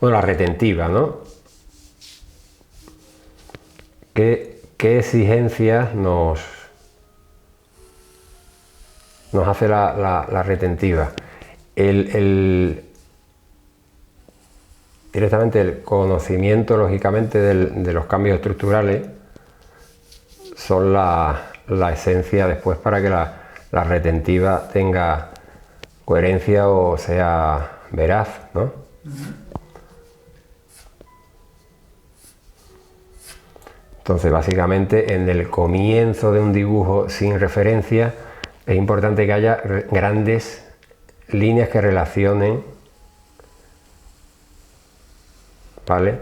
Bueno, la retentiva, ¿no? ¿Qué exigencias nos hace la retentiva? Directamente el conocimiento, lógicamente, de los cambios estructurales son la esencia después para que la retentiva tenga coherencia o sea veraz, ¿no? Entonces, básicamente, en el comienzo de un dibujo sin referencia es importante que haya grandes líneas que relacionen, ¿vale?,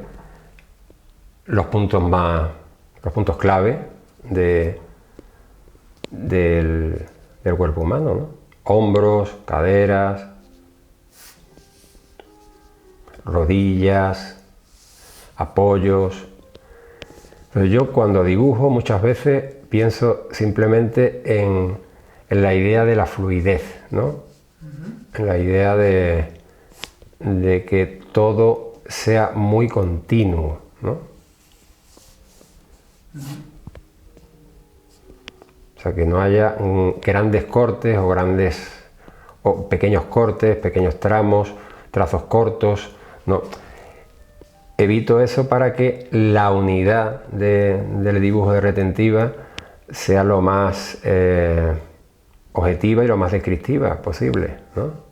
los puntos clave del cuerpo humano, ¿no? Hombros, caderas, rodillas, apoyos. Entonces, yo cuando dibujo muchas veces pienso simplemente en la idea de la fluidez, ¿no? En la idea de que todo sea muy continuo, ¿no? O sea, que no haya grandes cortes o pequeños cortes, pequeños tramos, trazos cortos, no. Evito eso para que la unidad del dibujo de retentiva sea lo más objetiva y lo más descriptiva posible, ¿no?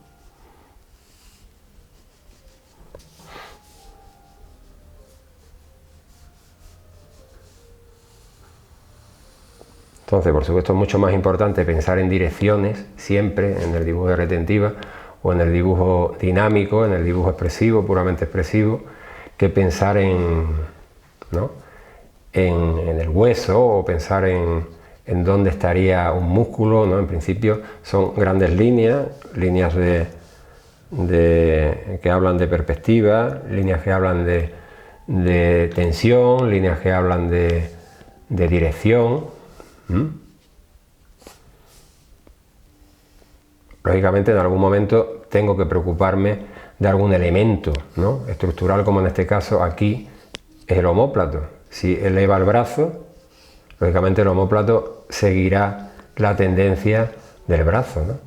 Entonces, por supuesto, es mucho más importante pensar en direcciones siempre en el dibujo de retentiva o en el dibujo dinámico, en el dibujo expresivo, puramente expresivo, que pensar ¿no?, en el hueso o pensar en dónde estaría un músculo, ¿no? En principio son grandes líneas que hablan de perspectiva, líneas que hablan de tensión, líneas que hablan de dirección. Lógicamente, en algún momento tengo que preocuparme de algún elemento, ¿no?, estructural, como en este caso aquí es el omóplato. Si eleva el brazo, lógicamente el omóplato seguirá la tendencia del brazo, ¿no?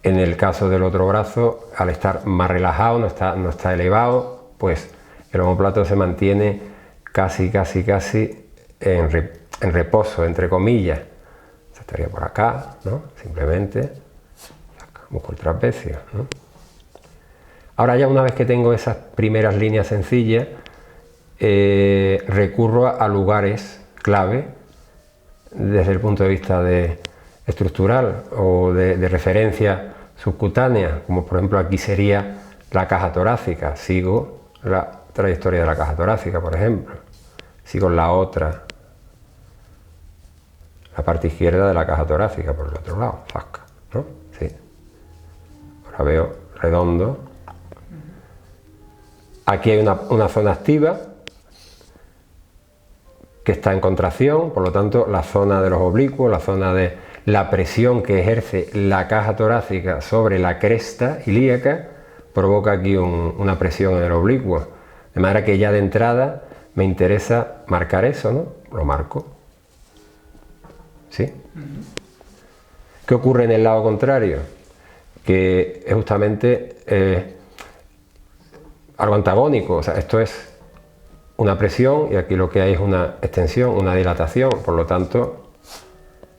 En el caso del otro brazo, al estar más relajado, no está elevado, pues el omóplato se mantiene casi en reposo, entre comillas. Se estaría por acá, ¿no? Simplemente busco el trapecio, ¿no? Ahora, ya una vez que tengo esas primeras líneas sencillas, recurro a lugares clave desde el punto de vista estructural o de referencia subcutánea, como por ejemplo aquí sería la caja torácica. Sigo la trayectoria de la caja torácica, por ejemplo. Sigo la parte izquierda de la caja torácica, por el otro lado, zasca, ¿no? Sí. Ahora veo redondo. Aquí hay una zona activa que está en contracción, por lo tanto la zona de los oblicuos, la zona de la presión que ejerce la caja torácica sobre la cresta ilíaca, provoca aquí una presión en el oblicuo. De manera que ya de entrada me interesa marcar eso, ¿no? Lo marco. ¿Sí? ¿Qué ocurre en el lado contrario? Que es justamente algo antagónico. O sea, esto es una presión y aquí lo que hay es una extensión, una dilatación. Por lo tanto,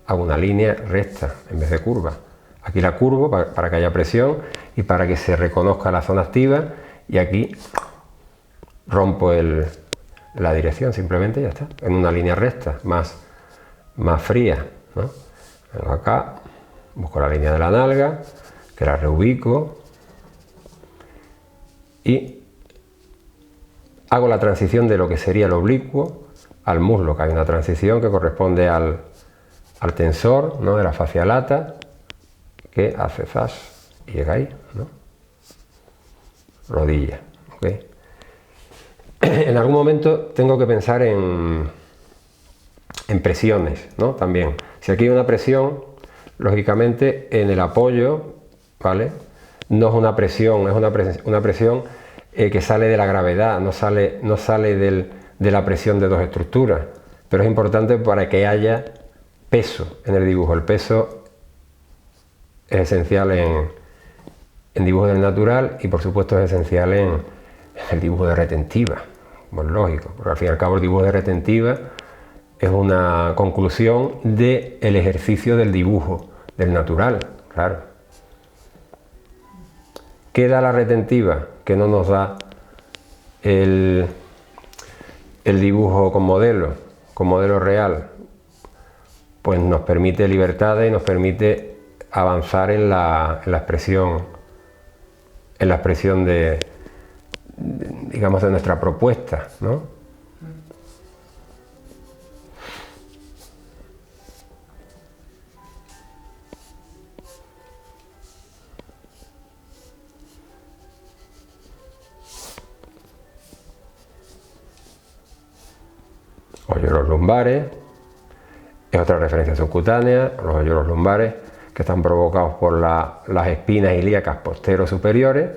hago una línea recta en vez de curva. Aquí la curvo para que haya presión y para que se reconozca la zona activa, y aquí rompo la dirección, simplemente, ya está, en una línea recta, más fría, ¿no? Vengo acá, busco la línea de la nalga, que la reubico y hago la transición de lo que sería el oblicuo al muslo, que hay una transición que corresponde al tensor, ¿no?, de la fascia lata, que hace zas y llega ahí, ¿no? Rodilla, ¿ok? En algún momento tengo que pensar en presiones, ¿no? También, si aquí hay una presión, lógicamente en el apoyo, ¿vale?, no es una presión, es una presión que sale de la gravedad, no sale de la presión de dos estructuras, pero es importante para que haya peso en el dibujo. El peso es esencial en dibujo del natural y por supuesto es esencial en el dibujo de retentiva, como es lógico, porque al fin y al cabo el dibujo de retentiva es una conclusión del ejercicio del dibujo del natural, claro. ¿Qué da la retentiva? Que no nos da el dibujo con modelo real. Pues nos permite libertades y nos permite avanzar en la expresión digamos, de nuestra propuesta, ¿no? Hoyuelos lumbares es otra referencia subcutánea, los hoyuelos lumbares que están provocados por las espinas ilíacas posteros superiores,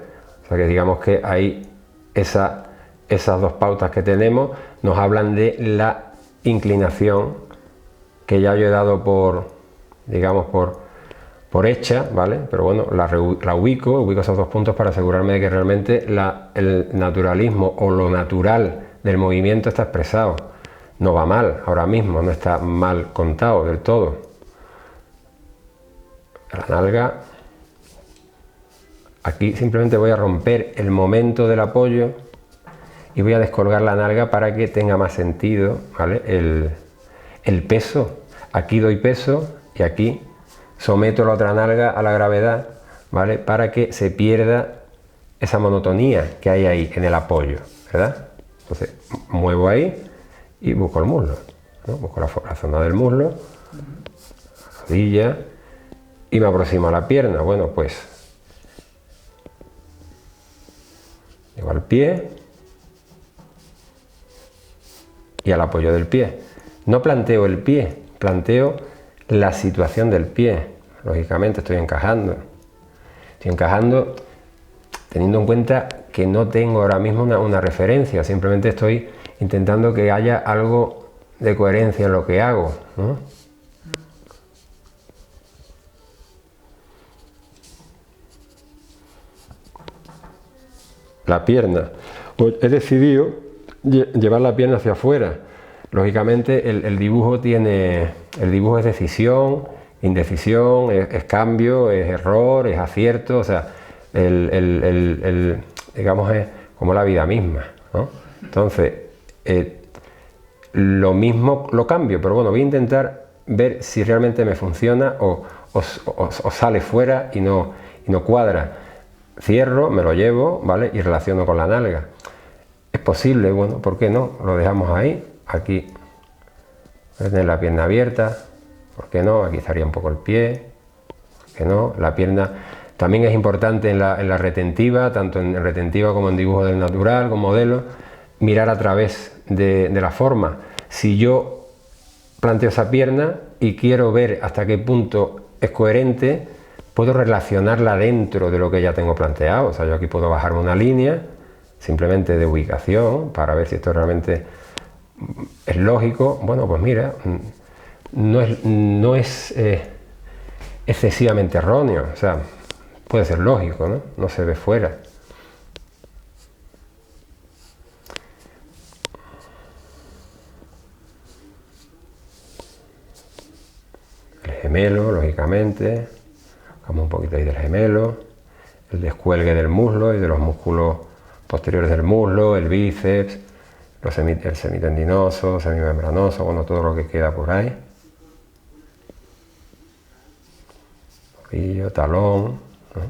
o sea que digamos que ahí esas dos pautas que tenemos nos hablan de la inclinación que ya yo he dado por hecha, ¿vale? Pero bueno, la ubico esos dos puntos para asegurarme de que realmente el naturalismo o lo natural del movimiento está expresado. No va mal ahora mismo, no está mal contado del todo. La nalga, aquí simplemente voy a romper el momento del apoyo y voy a descolgar la nalga para que tenga más sentido, ¿vale? El peso, aquí doy peso y aquí someto la otra nalga a la gravedad, ¿vale? Para que se pierda esa monotonía que hay ahí en el apoyo, ¿verdad? Entonces muevo ahí y busco el muslo, ¿no? Busco la zona del muslo, la rodilla y me aproximo a la pierna. Bueno, pues llego al pie y al apoyo del pie. No planteo el pie, planteo la situación del pie. Lógicamente estoy encajando teniendo en cuenta que no tengo ahora mismo una referencia, simplemente estoy intentando que haya algo de coherencia en lo que hago, ¿no? La pierna, pues he decidido llevar la pierna hacia afuera. Lógicamente el dibujo es decisión, indecisión, es cambio, es error, es acierto, o sea, digamos es como la vida misma, ¿no? Entonces lo mismo lo cambio, pero bueno, voy a intentar ver si realmente me funciona o sale fuera y no cuadra. Cierro, me lo llevo, ¿vale? Y relaciono con la nalga. Es posible, bueno, ¿por qué no? Lo dejamos ahí, aquí voy a tener la pierna abierta, ¿por qué no? Aquí estaría un poco el pie, ¿por qué no? La pierna también es importante en la retentiva, tanto en retentiva como en dibujo del natural, con modelo, mirar a través de la forma. Si yo planteo esa pierna y quiero ver hasta qué punto es coherente, puedo relacionarla dentro de lo que ya tengo planteado. O sea, yo aquí puedo bajarme una línea simplemente de ubicación para ver si esto realmente es lógico. Bueno, pues mira, no es excesivamente erróneo, o sea, puede ser lógico, ¿no? No se ve fuera. El gemelo, lógicamente, como un poquito ahí del gemelo, el descuelgue del muslo y de los músculos posteriores del muslo, el bíceps, el semitendinoso, semimembranoso, bueno, todo lo que queda por ahí. Tobillo, talón, ¿no?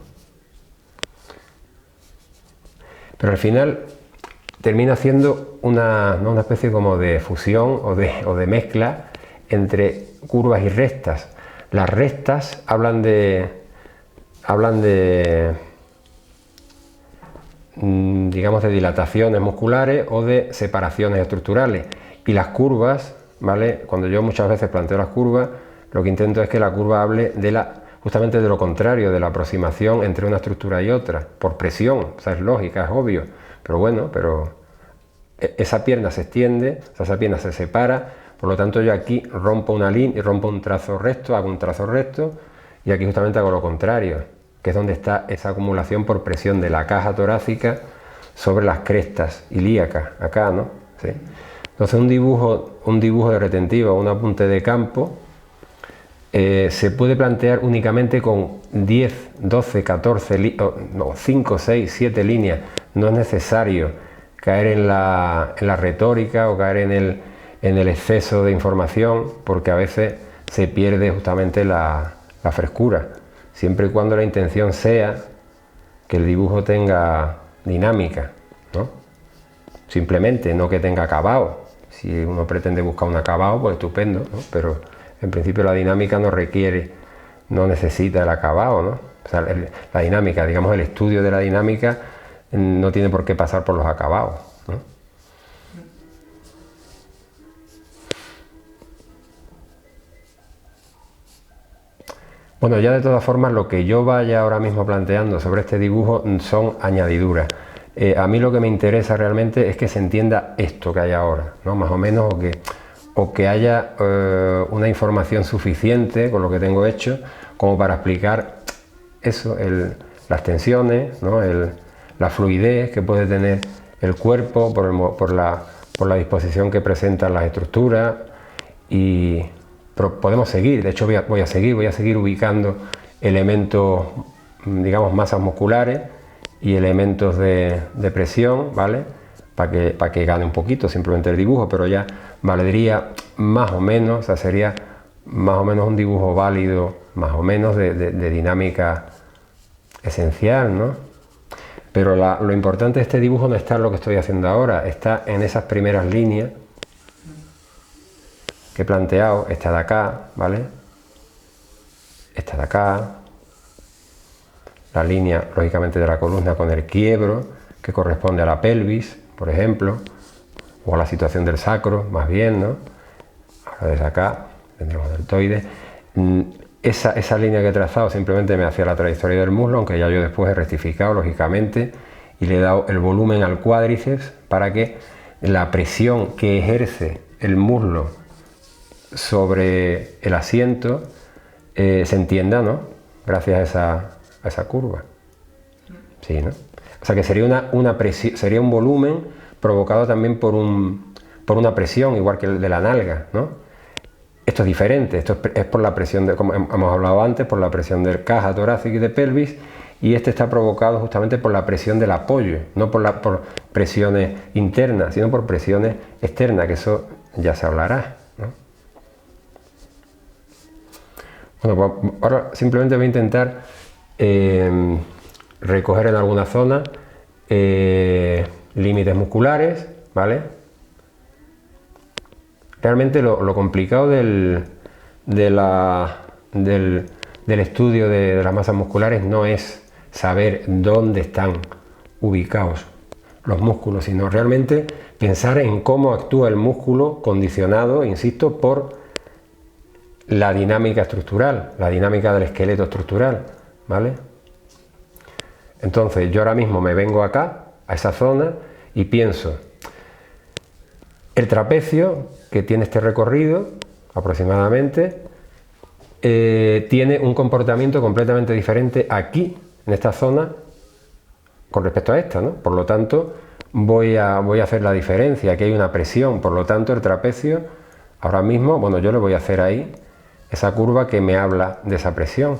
Pero al final termina siendo una especie como de fusión o de mezcla entre curvas y rectas. Las rectas hablan de digamos de dilataciones musculares o de separaciones estructurales, y las curvas, ¿vale? Cuando yo muchas veces planteo las curvas, lo que intento es que la curva hable justamente de lo contrario, de la aproximación entre una estructura y otra, por presión, o sea, es lógica, es obvio, pero bueno, esa pierna se extiende, o sea, esa pierna se separa, por lo tanto yo aquí rompo una línea, rompo un trazo recto, hago un trazo recto, y aquí justamente hago lo contrario, que es donde está esa acumulación por presión de la caja torácica sobre las crestas ilíacas, acá, ¿no? ¿Sí? Entonces un dibujo de retentiva o un apunte de campo se puede plantear únicamente con 10, 12, 14, 5, 6, 7 líneas. No es necesario caer en la retórica o caer en el exceso de información, porque a veces se pierde justamente la frescura, siempre y cuando la intención sea que el dibujo tenga dinámica, ¿no? Simplemente, no que tenga acabado. Si uno pretende buscar un acabado, pues estupendo, ¿no? Pero en principio la dinámica no necesita el acabado, ¿no? O sea, la dinámica, digamos, el estudio de la dinámica no tiene por qué pasar por los acabados, ¿no? Bueno, ya de todas formas lo que yo vaya ahora mismo planteando sobre este dibujo son añadiduras. A mí lo que me interesa realmente es que se entienda esto que hay ahora, ¿no? Más o menos, o que haya una información suficiente con lo que tengo hecho como para explicar eso, las tensiones, ¿no? La fluidez que puede tener el cuerpo por la disposición que presentan las estructuras, pero podemos seguir. De hecho voy a seguir ubicando elementos, digamos, masas musculares y elementos de presión, ¿vale? Para que gane un poquito simplemente el dibujo, pero ya valdría más o menos, o sea, sería más o menos un dibujo válido, más o menos de dinámica esencial, ¿no? Pero lo importante de este dibujo no está en lo que estoy haciendo ahora, está en esas primeras líneas que he planteado, esta de acá, ¿vale? Esta de acá, la línea, lógicamente, de la columna con el quiebro, que corresponde a la pelvis, por ejemplo, o a la situación del sacro, más bien, ¿no? Ahora desde acá tendremos el deltoide. Esa línea que he trazado simplemente me hacía la trayectoria del muslo, aunque ya yo después he rectificado, lógicamente, y le he dado el volumen al cuádriceps para que la presión que ejerce el muslo sobre el asiento se entienda, ¿no? Gracias a esa curva. Sí, ¿no? O sea que sería una presión, sería un volumen provocado también por una presión, igual que el de la nalga, ¿no? Esto es diferente, esto es por la presión, como hemos hablado antes, por la presión de caja torácica y de pelvis, y este está provocado justamente por la presión del apoyo, no por presiones internas, sino por presiones externas, que eso ya se hablará, ¿no? Bueno, pues ahora simplemente voy a intentar recoger en alguna zona límites musculares, ¿vale? Realmente lo complicado del estudio de las masas musculares no es saber dónde están ubicados los músculos, sino realmente pensar en cómo actúa el músculo condicionado, insisto, por la dinámica estructural, la dinámica del esqueleto estructural, ¿vale? Entonces yo ahora mismo me vengo acá, a esa zona, y pienso, el trapecio, que tiene este recorrido aproximadamente, tiene un comportamiento completamente diferente aquí, en esta zona, con respecto a esta, ¿no? Por lo tanto, voy a hacer la diferencia. Aquí hay una presión, por lo tanto el trapecio, ahora mismo, bueno, yo le voy a hacer ahí esa curva que me habla de esa presión.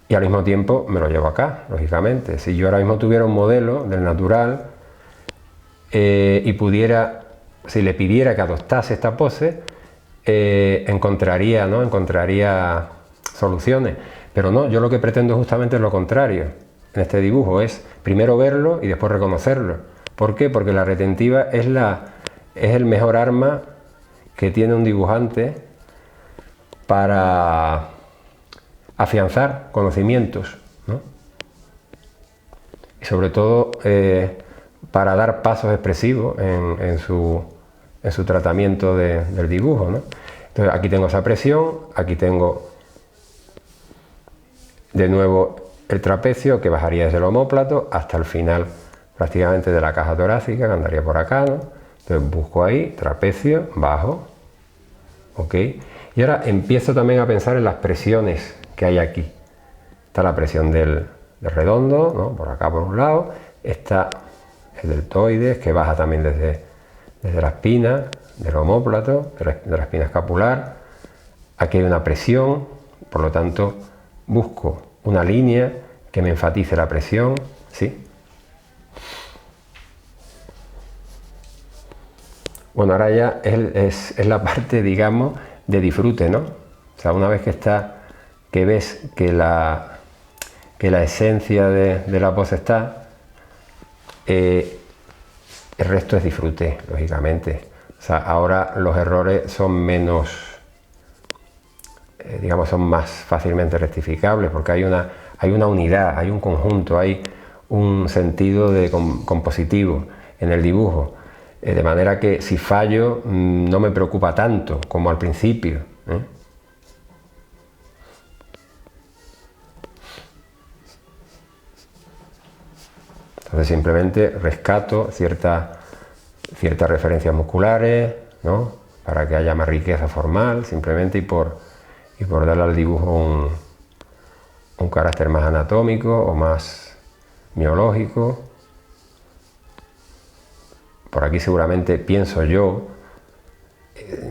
Y al mismo tiempo me lo llevo acá, lógicamente. Si yo ahora mismo tuviera un modelo del natural y pudiera, si le pidiera que adoptase esta pose, encontraría soluciones. Pero no, yo lo que pretendo justamente es lo contrario. En este dibujo es primero verlo y después reconocerlo. ¿Por qué? Porque la retentiva es el mejor arma que tiene un dibujante para afianzar conocimientos, ¿no? Y sobre todo para dar pasos expresivos en su tratamiento del dibujo, ¿no? Entonces aquí tengo esa presión, aquí tengo de nuevo el trapecio que bajaría desde el omóplato hasta el final prácticamente de la caja torácica, que andaría por acá, ¿no? Entonces busco ahí, trapecio, bajo, ¿ok? Y ahora empiezo también a pensar en las presiones que hay aquí. Está la presión del redondo, ¿no? Por acá por un lado, está el deltoides, que baja también desde la espina, del omóplato, de la espina escapular. Aquí hay una presión, por lo tanto busco una línea que me enfatice la presión, ¿sí? Bueno, ahora ya es la parte, digamos, de disfrute, ¿no? O sea, una vez que ves que la esencia de la pose está, el resto es disfrute, lógicamente. O sea, ahora los errores son menos, digamos, son más fácilmente rectificables, porque hay una unidad, hay un conjunto, hay un sentido compositivo en el dibujo. De manera que si fallo no me preocupa tanto como al principio, ¿eh? Entonces simplemente rescato ciertas referencias musculares, ¿no? Para que haya más riqueza formal, simplemente y por darle al dibujo un carácter más anatómico o más miológico. Por aquí seguramente pienso yo,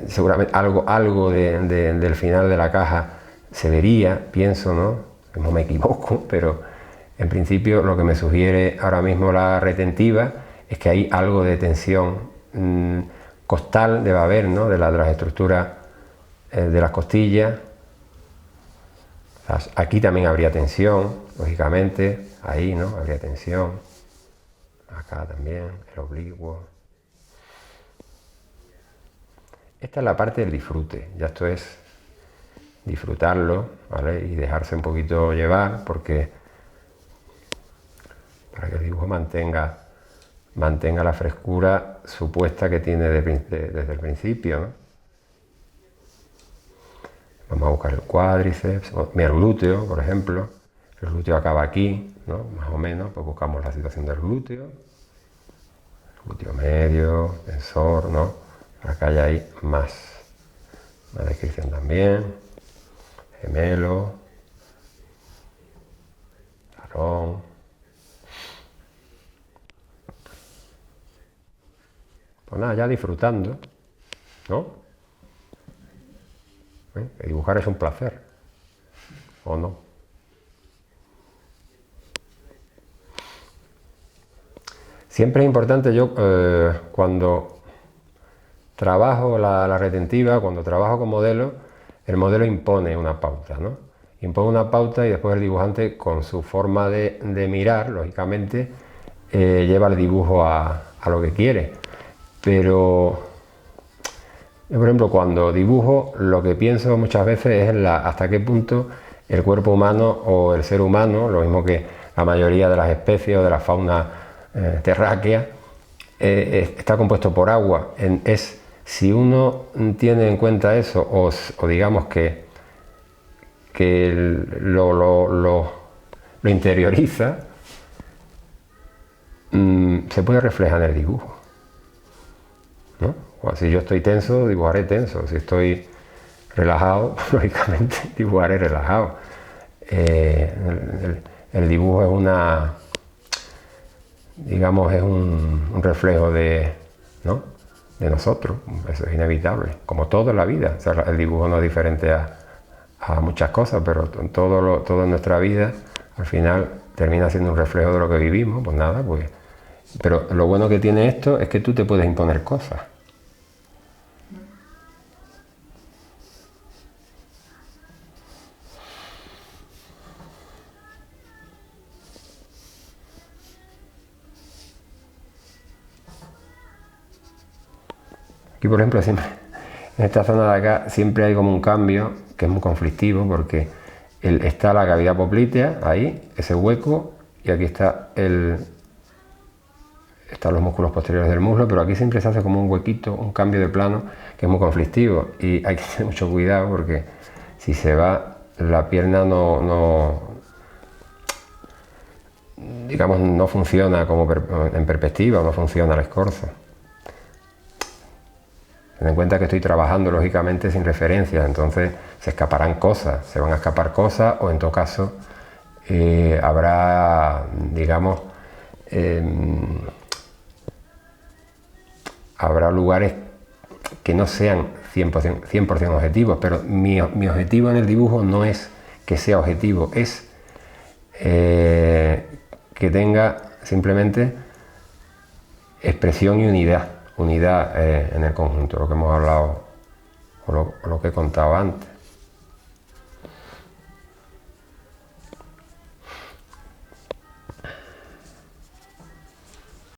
seguramente algo del final de la caja se vería, pienso, ¿no? No me equivoco, pero en principio lo que me sugiere ahora mismo la retentiva es que hay algo de tensión costal, debe haber, ¿no? De las estructuras de las costillas. O sea, aquí también habría tensión, lógicamente, ahí, ¿no? Habría tensión. Acá también, el oblicuo. Esta es la parte del disfrute, ya esto es disfrutarlo, ¿vale? Y dejarse un poquito llevar, porque para que el dibujo mantenga la frescura supuesta que tiene desde el principio, ¿no? Vamos a buscar el cuádriceps, mira, el glúteo, por ejemplo. El glúteo acaba aquí, ¿no? Más o menos, pues buscamos la situación del glúteo. El glúteo medio, tensor, ¿no? Acá ya hay más descripción también. Gemelo, talón. Pues nada, ya disfrutando, ¿no? Que dibujar es un placer, ¿o no? Siempre es importante, yo cuando trabajo la retentiva, cuando trabajo con modelo, el modelo impone una pauta, ¿no? Impone una pauta y después el dibujante, con su forma de mirar, lógicamente, lleva el dibujo a lo que quiere. Pero yo, por ejemplo, cuando dibujo, lo que pienso muchas veces es hasta qué punto el cuerpo humano o el ser humano, lo mismo que la mayoría de las especies o de la fauna terráquea, está compuesto por agua. Si uno tiene en cuenta eso, o digamos que lo interioriza, se puede reflejar en el dibujo, ¿no? O si yo estoy tenso, dibujaré tenso. Si estoy relajado, lógicamente dibujaré relajado. El dibujo es es un reflejo ¿no? de nosotros. Eso es inevitable, como todo en la vida. O sea, el dibujo no es diferente a muchas cosas, pero todo en nuestra vida al final termina siendo un reflejo de lo que vivimos. Pues nada, pues. Pero lo bueno que tiene esto es que tú te puedes imponer cosas. Aquí, por ejemplo, siempre, en esta zona de acá siempre hay como un cambio que es muy conflictivo, porque está la cavidad poplitea, ahí, ese hueco, y aquí están los músculos posteriores del muslo, pero aquí siempre se hace como un huequito, un cambio de plano que es muy conflictivo, y hay que tener mucho cuidado porque si se va, la pierna no digamos, no funciona como en perspectiva, no funciona el escorzo. Ten en cuenta que estoy trabajando lógicamente sin referencias, entonces se escaparán cosas, se van a escapar cosas, o en todo caso habrá, digamos, habrá lugares que no sean 100% objetivos, pero mi objetivo en el dibujo no es que sea objetivo, es que tenga simplemente expresión y unidad en el conjunto, lo que hemos hablado o lo que he contado antes.